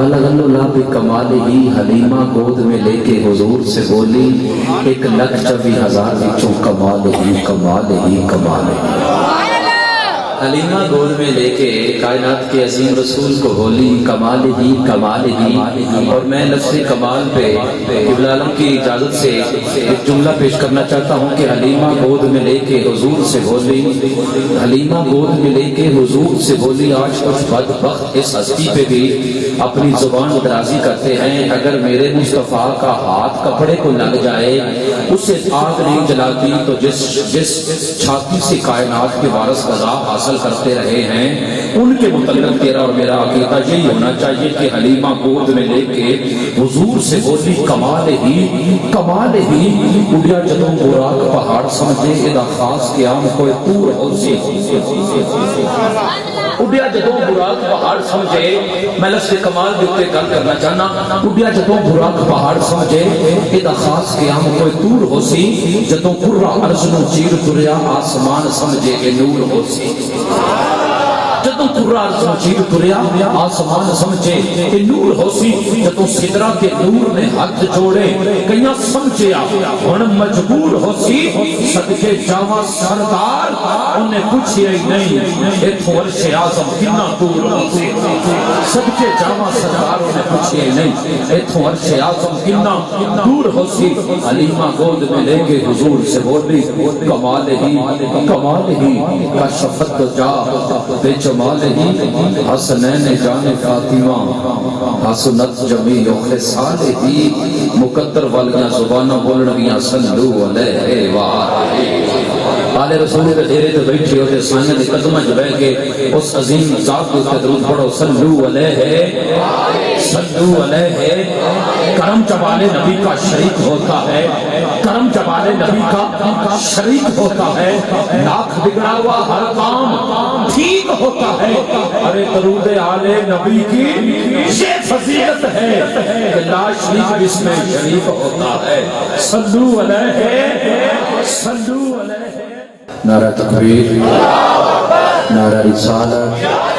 بلغ بکمال ہی حلیمہ گود میں لے کے حضور سے بولی 1,24,000 وچوں کمال ہی کمال ہی کمال ہی۔ حلیمہ گود میں لے کے کائنات کے عظیم رسول کو بولی کمال ہی کمال ہی۔ اور میں لفظ کمال پہ قبلہ عالم کی اجازت سے ایک جملہ پیش کرنا چاہتا ہوں کہ حلیمہ گود میں لے کے حضور سے بولی، حلیمہ گود میں لے کے حضور سے بولی۔ آج کچھ بدبخت اس ہستی پہ بھی اپنی زبان درازی کرتے ہیں، اگر میرے مصطفیٰ کا ہاتھ کپڑے کو لگ جائے اسے آگ نہیں جلاتی، تو جس چھاتی سے کائنات کے وارث غذا حاصل کرتے رہے ہیں ان کے متعلق تیرا اور میرا عقیدہ یہی ہونا چاہیے کہ حلیمہ گود میں لے کے حضور سے بولی کمال ہی کمال ہی۔ اڑیا جدوں براق پہاڑ سمجھے ادا خاص قیام کوئی طور ہو سی، اڑیا جدوں براق پہاڑ سمجھے، میں لفظ کمال دیتے گل کرنا چاہنا، اڑیا جدوں براق پہاڑ سمجھے ادا خاص قیام کوئی طور ہو سی، جدوں قرہ عرض نو چیر تریا آسمان سمجھے کہ نور ہو سی۔ جدوں قرہ عرض نو چیر تریا آسمان سمجھے کہ نور ہو سی، جدوں سدرہ کے نور نے ہاتھ جوڑے کئیاں سمجھے ہن مجبور ہو سی، صدقے جاواں سردار انہیں پوچھیا ہی نہیں ایتھوں عرش اعظم کنا دور ہو سی، صدقے جاواں سردار انہیں پوچھیا ہی نہیں ایتھوں عرش اعظم کنا دور ہو سی۔ حلیمہ گود میں لے کے حضور سے بولی کمال ہی کمال ہی، کشفت جا بے جمال ہی، حسنین جان فاطمہ حسنت جمیع خصال ہی، مقدر والیاں زباناں بولنگیاں صلو علیہ وآلہ۔ آل رسول کے ڈیرے تے بیٹھے ہوتے سائیں دے قدمہ جو بیٹھ کے اس عظیم ذات کے درود پڑھو صلو علیہ صلو علیہ۔ کرم جوال نبی کا شریک ہوتا ہے، کرم جوال نبی کا شریک ہوتا ہے، لاکھ بگڑا ہوا ہر کام ٹھیک ہوتا ہے۔ ارے درود آل نبی کی یہ فضیلت ہے کہ لا شریک جس میں شریک ہوتا ہے۔ صلو علیہ صلو علیہ۔ نعرہ تکبیر، نعرہ رسالت،